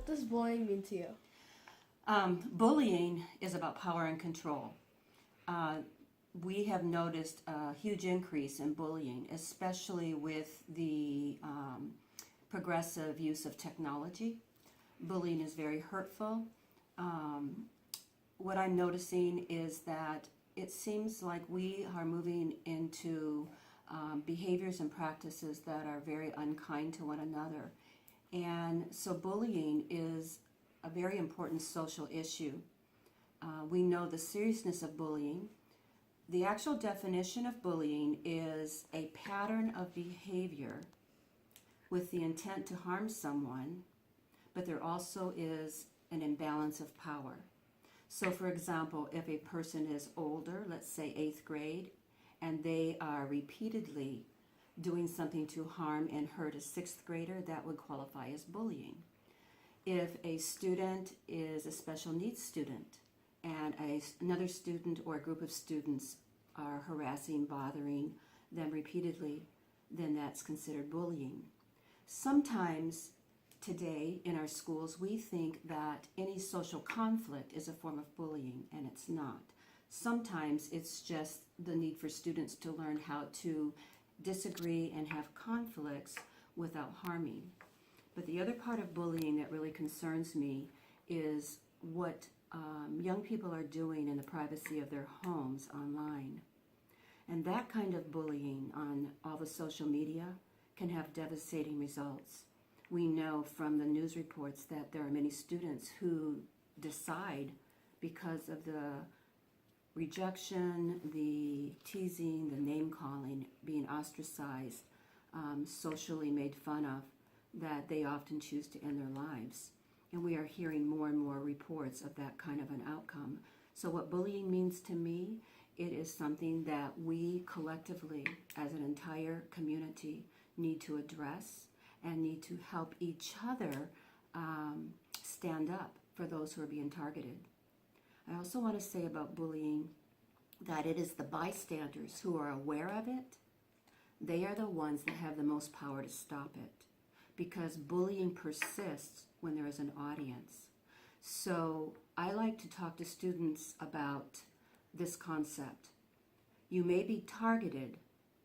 does bullying mean to you? Bullying is about power and control. We have noticed a huge increase in bullying, especially with the progressive use of technology. Bullying is very hurtful. What I'm noticing is that it seems like we are moving into behaviors and practices that are very unkind to one another. And so bullying is a very important social issue. We know the seriousness of bullying. The actual definition of bullying is a pattern of behavior with the intent to harm someone, but there also is an imbalance of power. So for example, if a person is older, let's say 8th grade, and they are repeatedly doing something to harm and hurt a 6th grader, that would qualify as bullying. If a student is a special needs student and another student or a group of students are harassing, bothering them repeatedly, then that's considered bullying. Sometimes today in our schools we think that any social conflict is a form of bullying, and it's not. Sometimes it's just the need for students to learn how to disagree and have conflicts without harming. But the other part of bullying that really concerns me is what young people are doing in the privacy of their homes online. And that kind of bullying on all the social media can have devastating results. We know from the news reports that there are many students who decide, because of the rejection, the teasing, the name calling, being ostracized, socially made fun of, that they often choose to end their lives. And we are hearing more and more reports of that kind of an outcome. So what bullying means to me, it is something that we collectively, as an entire community, need to address and need to help each other stand up for those who are being targeted. I also want to say about bullying that it is the bystanders who are aware of it. They are the ones that have the most power to stop it, because bullying persists when there is an audience. So I like to talk to students about this concept. You may be targeted,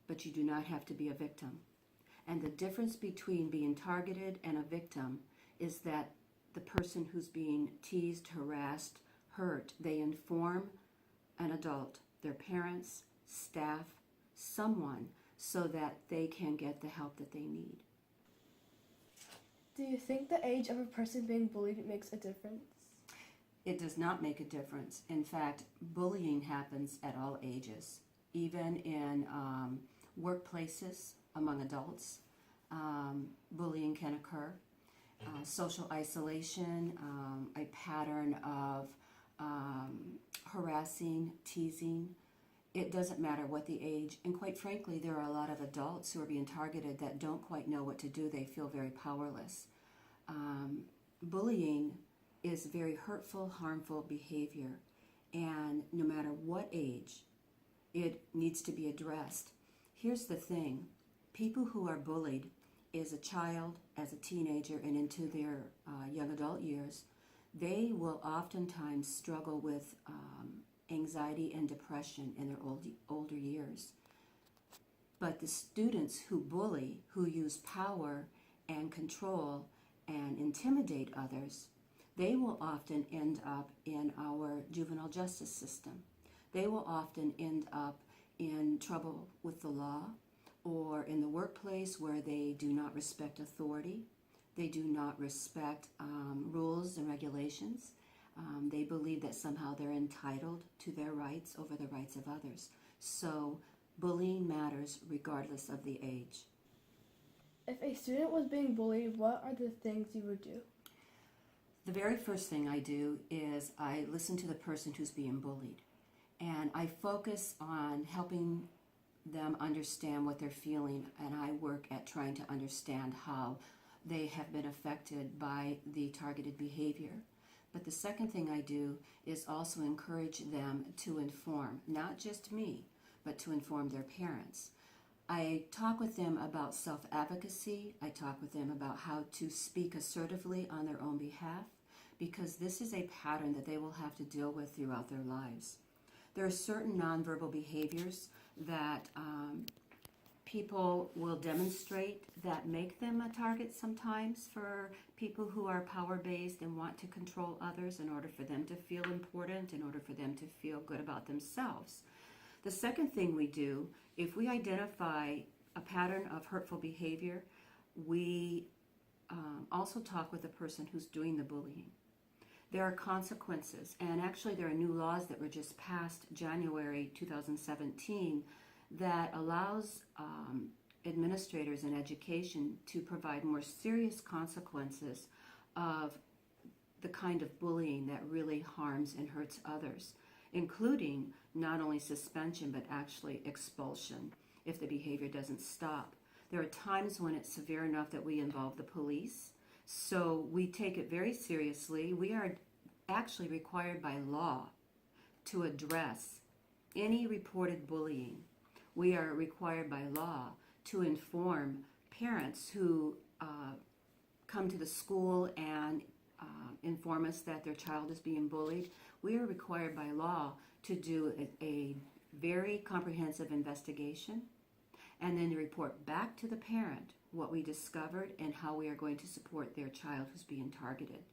but you do not have to be a victim. And the difference between being targeted and a victim is that the person who's being teased, harassed, hurt, they inform an adult, their parents, staff, someone, so that they can get the help that they need. Do you think the age of a person being bullied makes a difference? It does not make a difference. In fact, bullying happens at all ages, even in workplaces among adults. Bullying can occur. Social isolation, a pattern of harassing, teasing. It doesn't matter what the age. And quite frankly, there are a lot of adults who are being targeted that don't quite know what to do. They feel very powerless. Bullying is very hurtful, harmful behavior. And no matter what age, it needs to be addressed. Here's the thing. People who are bullied as a child, as a teenager, and into their young adult years, they will oftentimes struggle with anxiety and depression in their older years. But the students who bully, who use power and control and intimidate others, they will often end up in our juvenile justice system. They will often end up in trouble with the law, or in the workplace where they do not respect authority. They do not respect rules and regulations. They believe that somehow they're entitled to their rights over the rights of others. So bullying matters regardless of the age. If a student was being bullied, what are the things you would do? The very first thing I do is I listen to the person who's being bullied. And I focus on helping them understand what they're feeling, and I work at trying to understand how they have been affected by the targeted behavior. But the second thing I do is also encourage them to inform, not just me, but to inform their parents. I talk with them about self-advocacy. I talk with them about how to speak assertively on their own behalf, because this is a pattern that they will have to deal with throughout their lives. There are certain nonverbal behaviors that people will demonstrate that make them a target sometimes for people who are power-based and want to control others in order for them to feel important, in order for them to feel good about themselves. The second thing we do, if we identify a pattern of hurtful behavior, we also talk with the person who's doing the bullying. There are consequences, and actually there are new laws that were just passed January 2017 that allows administrators in education to provide more serious consequences of the kind of bullying that really harms and hurts others, including not only suspension but actually expulsion if the behavior doesn't stop. There are times when it's severe enough that we involve the police, so we take it very seriously. We are actually required by law to address any reported bullying. We are required by law to inform parents who come to the school and inform us that their child is being bullied. We are required by law to do a very comprehensive investigation and then to report back to the parent what we discovered and how we are going to support their child who's being targeted.